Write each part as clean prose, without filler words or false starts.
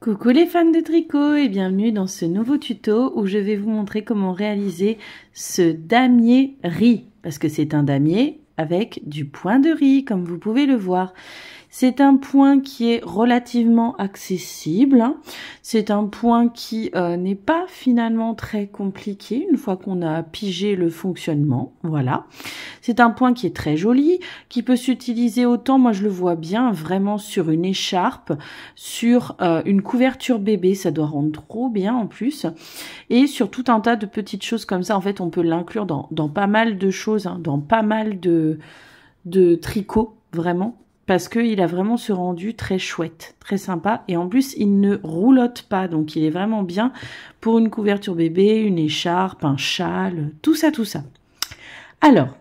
Coucou les fans de tricot et bienvenue dans ce nouveau tuto où je vais vous montrer comment réaliser ce damier riz. Parce que c'est un damier avec du point de riz comme vous pouvez le voir. C'est un point qui est relativement accessible. C'est un point qui n'est pas finalement très compliqué une fois qu'on a pigé le fonctionnement. Voilà. C'est un point qui est très joli, qui peut s'utiliser autant, moi je le vois bien, vraiment sur une écharpe, sur une couverture bébé, ça doit rendre trop bien en plus. Et sur tout un tas de petites choses comme ça, en fait on peut l'inclure dans pas mal de choses, hein, dans pas mal de tricots, vraiment. Parce qu'il a vraiment ce rendu très chouette, très sympa. Et en plus, il ne roulotte pas. Donc, il est vraiment bien pour une couverture bébé, une écharpe, un châle, tout ça, tout ça. Alors,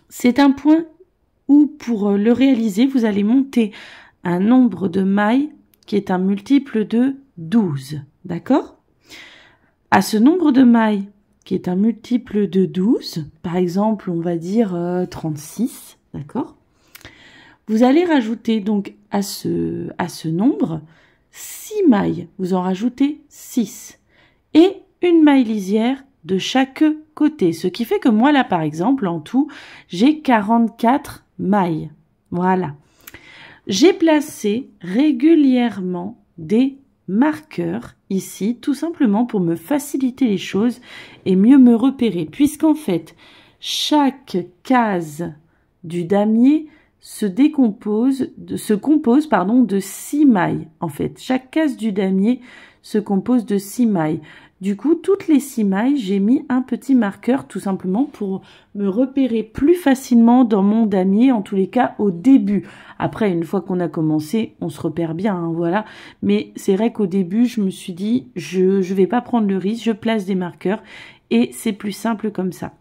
c'est un point où, pour le réaliser, vous allez monter un nombre de mailles qui est un multiple de 12. D'accord? À ce nombre de mailles qui est un multiple de 12, par exemple, on va dire 36, d'accord? Vous allez rajouter donc à ce nombre 6 mailles. Vous en rajoutez 6. Et une maille lisière de chaque côté. Ce qui fait que moi là par exemple en tout j'ai 44 mailles. Voilà. J'ai placé régulièrement des marqueurs ici tout simplement pour me faciliter les choses et mieux me repérer. Puisqu'en fait chaque case du damier se compose de 6 mailles. En fait, chaque case du damier se compose de 6 mailles. Du coup, toutes les 6 mailles, j'ai mis un petit marqueur tout simplement pour me repérer plus facilement dans mon damier, en tous les cas au début. Après, une fois qu'on a commencé, on se repère bien, hein, voilà. Mais c'est vrai qu'au début, je me suis dit, je vais pas prendre le risque, je place des marqueurs et c'est plus simple comme ça.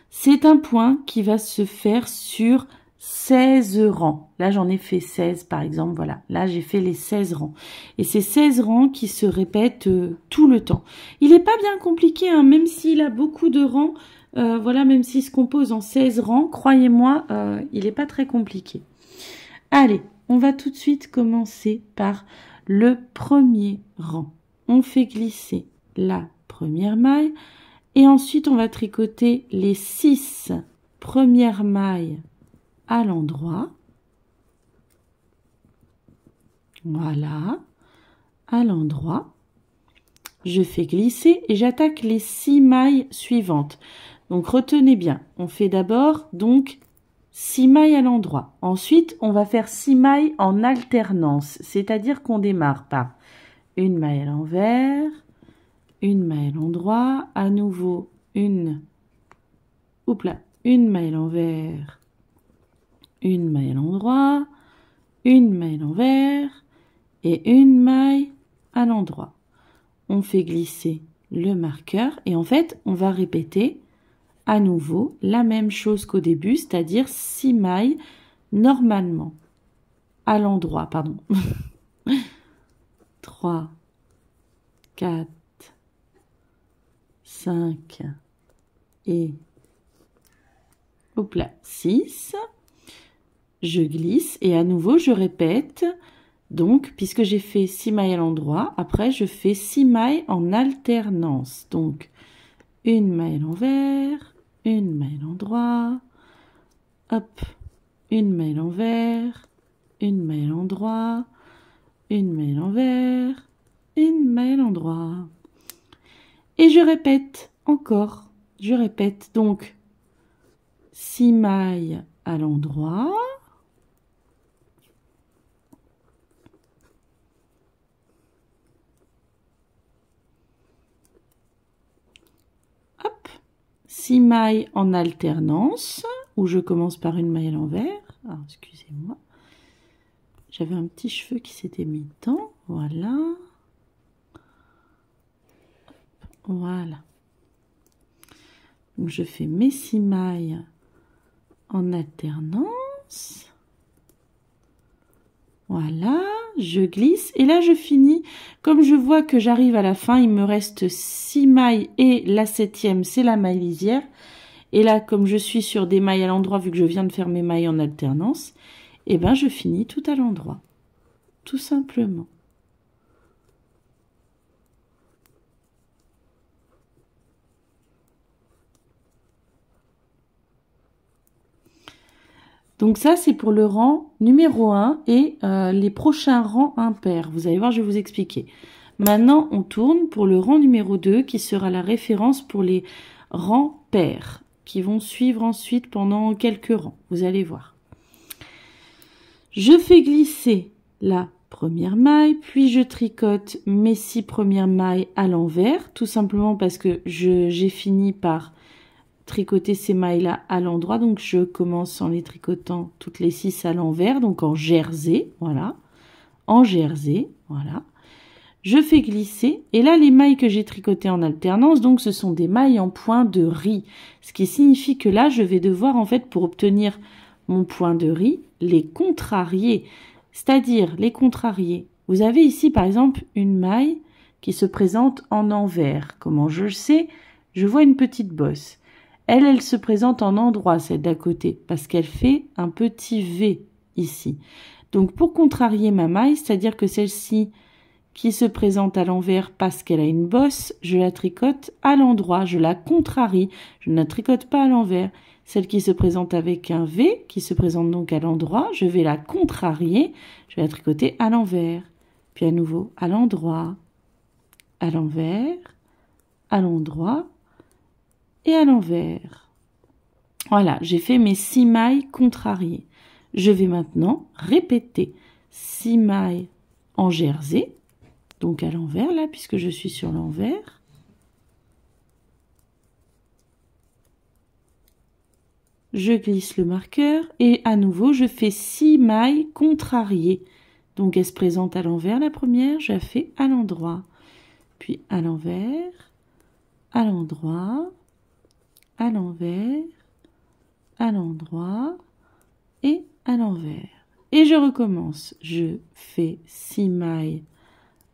C'est un point qui va se faire sur 16 rangs. Là, j'en ai fait 16, par exemple. Voilà. Là, j'ai fait les 16 rangs. Et c'est 16 rangs qui se répètent tout le temps. Il n'est pas bien compliqué, hein, même s'il a beaucoup de rangs. Voilà, même s'il se compose en 16 rangs, croyez-moi, il n'est pas très compliqué. Allez, on va tout de suite commencer par le premier rang. On fait glisser la première maille. Et ensuite, on va tricoter les 6 premières mailles à l'endroit. Voilà, à l'endroit. Je fais glisser et j'attaque les 6 mailles suivantes. Donc retenez bien, on fait d'abord donc 6 mailles à l'endroit. Ensuite, on va faire 6 mailles en alternance, c'est-à-dire qu'on démarre par une maille à l'envers, une maille à l'endroit, à nouveau une maille à l'envers, une maille à l'endroit, une maille à l'envers et une maille à l'endroit. On fait glisser le marqueur et en fait, on va répéter à nouveau la même chose qu'au début, c'est-à-dire 6 mailles normalement à l'endroit, pardon. 3, 4, 5 et 6. Je glisse et à nouveau je répète. Donc, puisque j'ai fait 6 mailles à l'endroit, après je fais 6 mailles en alternance. Donc, une maille à l'envers, une maille à l'endroit, hop, une maille à l'envers, une maille à l'endroit, une maille à l'envers, une maille à l'endroit. Et je répète encore, je répète donc 6 mailles à l'endroit, hop, 6 mailles en alternance, où je commence par une maille à l'envers. Ah, excusez-moi, j'avais un petit cheveu qui s'était mis dedans, voilà. Voilà. Donc je fais mes 6 mailles en alternance. Voilà, je glisse et là je finis. Comme je vois que j'arrive à la fin, il me reste 6 mailles et la 7e, c'est la maille lisière. Et là, comme je suis sur des mailles à l'endroit, vu que je viens de faire mes mailles en alternance, et ben je finis tout à l'endroit. Tout simplement. Donc ça, c'est pour le rang numéro 1 et les prochains rangs impairs. Vous allez voir, je vais vous expliquer. Maintenant, on tourne pour le rang numéro 2 qui sera la référence pour les rangs pairs qui vont suivre ensuite pendant quelques rangs. Vous allez voir. Je fais glisser la première maille, puis je tricote mes 6 premières mailles à l'envers, tout simplement parce que j'ai fini par tricoter ces mailles-là à l'endroit. Donc, je commence en les tricotant toutes les 6 à l'envers, donc en jersey, voilà. En jersey, voilà. Je fais glisser, et là, les mailles que j'ai tricotées en alternance, donc ce sont des mailles en point de riz. Ce qui signifie que là, je vais devoir, en fait, pour obtenir mon point de riz, les contrarier. C'est-à-dire, les contrarier. Vous avez ici, par exemple, une maille qui se présente en envers. Comment je le sais? Je vois une petite bosse. Elle se présente en endroit, celle d'à côté, parce qu'elle fait un petit V ici. Donc, pour contrarier ma maille, c'est-à-dire que celle-ci qui se présente à l'envers parce qu'elle a une bosse, je la tricote à l'endroit, je la contrarie, je ne la tricote pas à l'envers. Celle qui se présente avec un V, qui se présente donc à l'endroit, je vais la contrarier, je vais la tricoter à l'envers. Puis à nouveau, à l'endroit, à l'envers, à l'endroit et à l'envers. Voilà, j'ai fait mes 6 mailles contrariées. Je vais maintenant répéter 6 mailles en jersey, donc à l'envers là, puisque je suis sur l'envers. Je glisse le marqueur et à nouveau je fais 6 mailles contrariées. Donc elle se présente à l'envers la première, je la fais à l'endroit. Puis à l'envers, à l'endroit, à l'envers, à l'endroit et à l'envers. Et je recommence. Je fais 6 mailles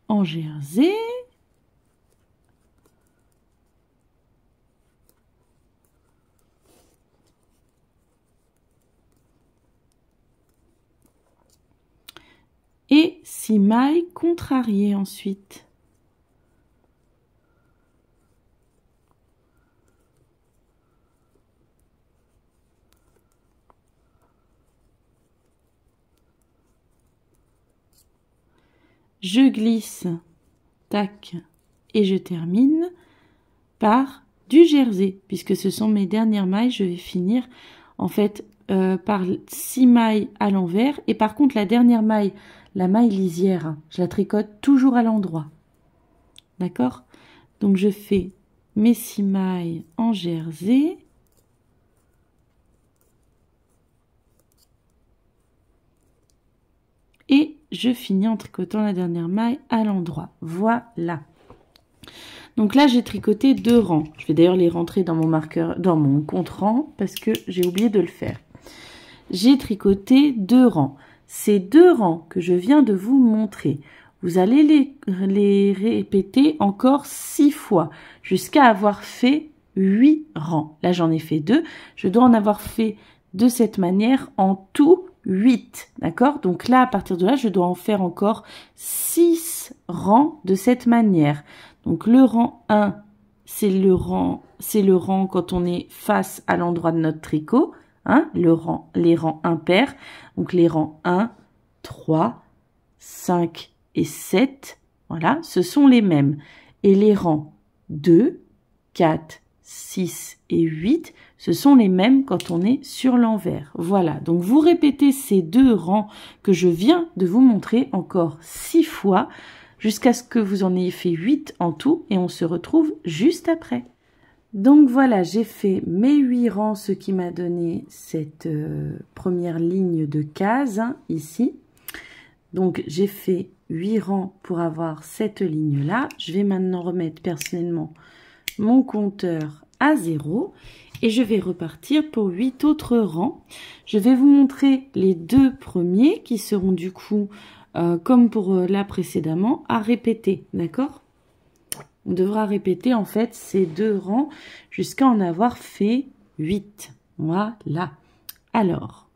en jersey. Et 6 mailles contrariées ensuite. Je glisse, tac, et je termine par du jersey, puisque ce sont mes dernières mailles. Je vais finir en fait par 6 mailles à l'envers, et par contre la dernière maille, la maille lisière, je la tricote toujours à l'endroit. D'accord? Donc je fais mes 6 mailles en jersey. Et je finis en tricotant la dernière maille à l'endroit. Voilà. Donc là, j'ai tricoté 2 rangs. Je vais d'ailleurs les rentrer dans mon marqueur, dans mon compte-rang, parce que j'ai oublié de le faire. J'ai tricoté 2 rangs. Ces 2 rangs que je viens de vous montrer, vous allez les répéter encore 6 fois, jusqu'à avoir fait 8 rangs. Là, j'en ai fait 2. Je dois en avoir fait de cette manière en tout 8, d'accord? Donc là, à partir de là, je dois en faire encore 6 rangs de cette manière. Donc le rang 1, c'est le rang quand on est face à l'endroit de notre tricot, hein, les rangs impairs. Donc les rangs 1, 3, 5 et 7, voilà, ce sont les mêmes. Et les rangs 2, 4, 6 et 8, ce sont les mêmes quand on est sur l'envers. Voilà, donc vous répétez ces 2 rangs que je viens de vous montrer encore 6 fois jusqu'à ce que vous en ayez fait 8 en tout et on se retrouve juste après. Donc voilà, j'ai fait mes 8 rangs, ce qui m'a donné cette première ligne de cases hein, ici. Donc j'ai fait 8 rangs pour avoir cette ligne-là. Je vais maintenant remettre personnellement mon compteur à 0 et je vais repartir pour 8 autres rangs. Je vais vous montrer les 2 premiers qui seront du coup, comme pour là précédemment, à répéter, d'accord? On devra répéter en fait ces 2 rangs jusqu'à en avoir fait 8. Voilà. Alors,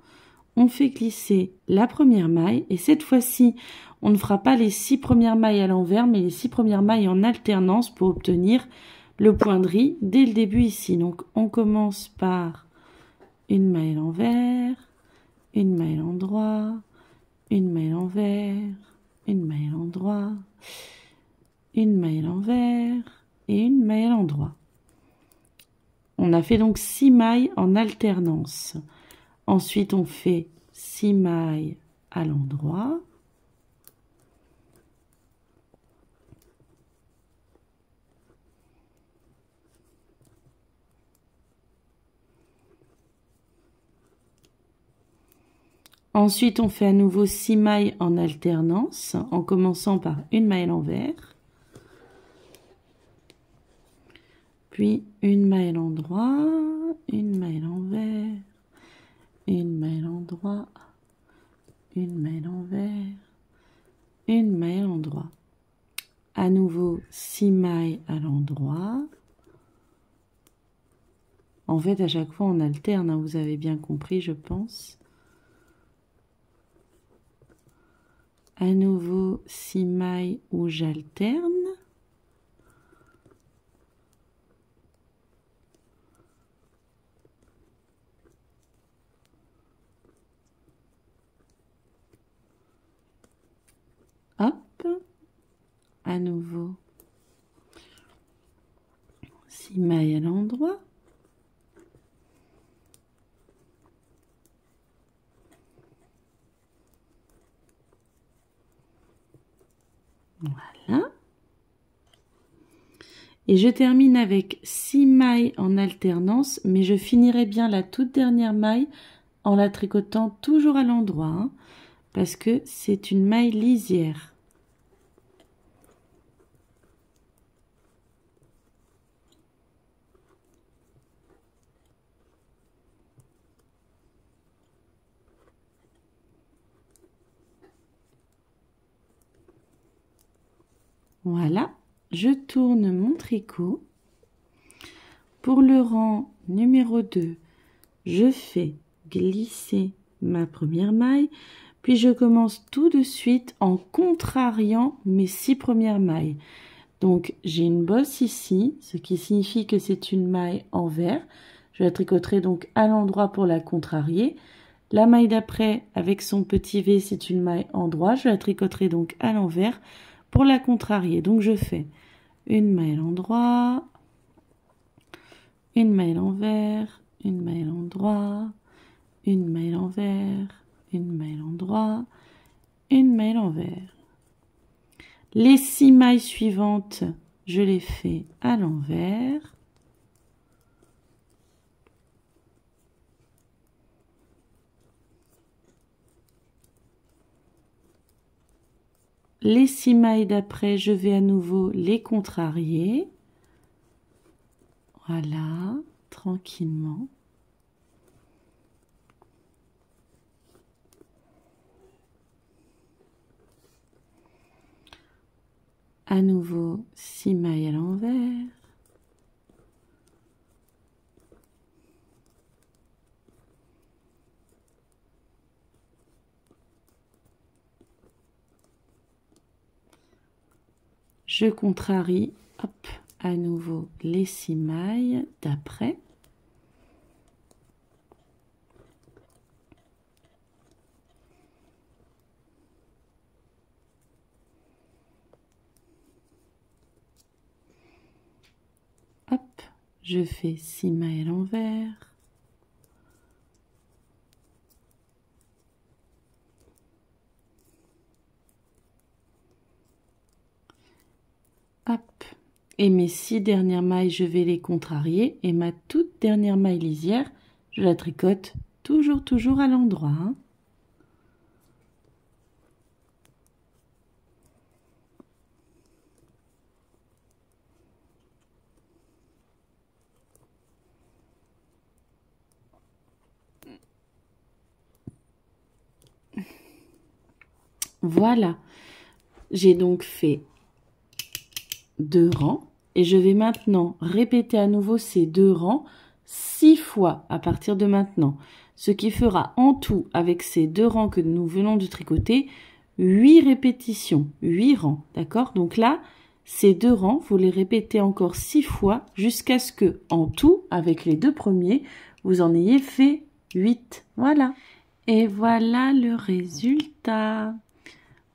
on fait glisser la première maille et cette fois-ci, on ne fera pas les 6 premières mailles à l'envers, mais les 6 premières mailles en alternance pour obtenir le point de riz dès le début ici. Donc on commence par une maille à l'envers, une maille à l'endroit, une maille à l'envers, une maille à l'endroit, une maille à l'envers et une maille à l'endroit. On a fait donc 6 mailles en alternance. Ensuite, on fait 6 mailles à l'endroit. Ensuite, on fait à nouveau 6 mailles en alternance, en commençant par une maille à l'envers, puis une maille à l'endroit, une maille à l'envers, une maille à l'endroit, une maille à l'envers, une maille à l'endroit. À nouveau 6 mailles à l'endroit. En fait, à chaque fois, on alterne, hein, vous avez bien compris, je pense. À nouveau 6 mailles où j'alterne. Hop, à nouveau 6 mailles à l'endroit. Voilà. Et je termine avec 6 mailles en alternance, mais je finirai bien la toute dernière maille en la tricotant toujours à l'endroit, hein, parce que c'est une maille lisière. Voilà, je tourne mon tricot. Pour le rang numéro 2, je fais glisser ma première maille, puis je commence tout de suite en contrariant mes 6 premières mailles. Donc j'ai une bosse ici, ce qui signifie que c'est une maille envers. Je la tricoterai donc à l'endroit pour la contrarier. La maille d'après avec son petit V, c'est une maille endroit. Je la tricoterai donc à l'envers pour la contrarier. Donc je fais une maille à l'endroit, une maille à l'envers, une maille à l'endroit, une maille à l'envers, une maille à l'endroit, une maille à l'envers. Les 6 mailles suivantes, je les fais à l'envers. Les 6 mailles d'après, je vais à nouveau les contrarier. Voilà, tranquillement. À nouveau 6 mailles à l'envers. Je contrarie, hop, à nouveau les 6 mailles d'après. Hop, je fais 6 mailles à l'envers. Hop, et mes 6 dernières mailles, je vais les contrarier. Et ma toute dernière maille lisière, je la tricote toujours à l'endroit. Hein. Voilà, j'ai donc fait 2 rangs et je vais maintenant répéter à nouveau ces 2 rangs 6 fois à partir de maintenant, ce qui fera en tout avec ces 2 rangs que nous venons de tricoter 8 répétitions, 8 rangs, d'accord? Donc là, ces 2 rangs, vous les répétez encore 6 fois jusqu'à ce que en tout, avec les 2 premiers, vous en ayez fait 8. Voilà. Et voilà le résultat.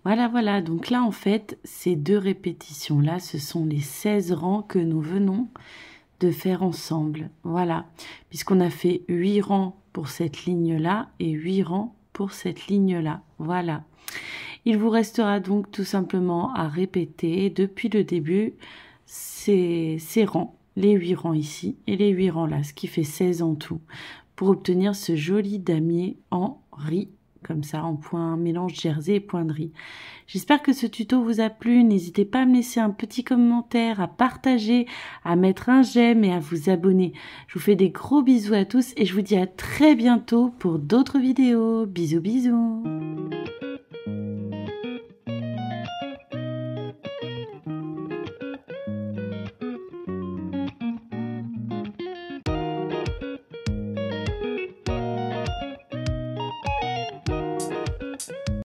Voilà. Donc là, en fait, ces 2 répétitions-là, ce sont les 16 rangs que nous venons de faire ensemble. Voilà. Puisqu'on a fait 8 rangs pour cette ligne-là et 8 rangs pour cette ligne-là. Voilà. Il vous restera donc tout simplement à répéter depuis le début ces rangs, les 8 rangs ici et les 8 rangs là, ce qui fait 16 en tout, pour obtenir ce joli damier en riz, comme ça, en point mélange jersey et point de riz. J'espère que ce tuto vous a plu. N'hésitez pas à me laisser un petit commentaire, à partager, à mettre un j'aime et à vous abonner. Je vous fais des gros bisous à tous et je vous dis à très bientôt pour d'autres vidéos. Bisous.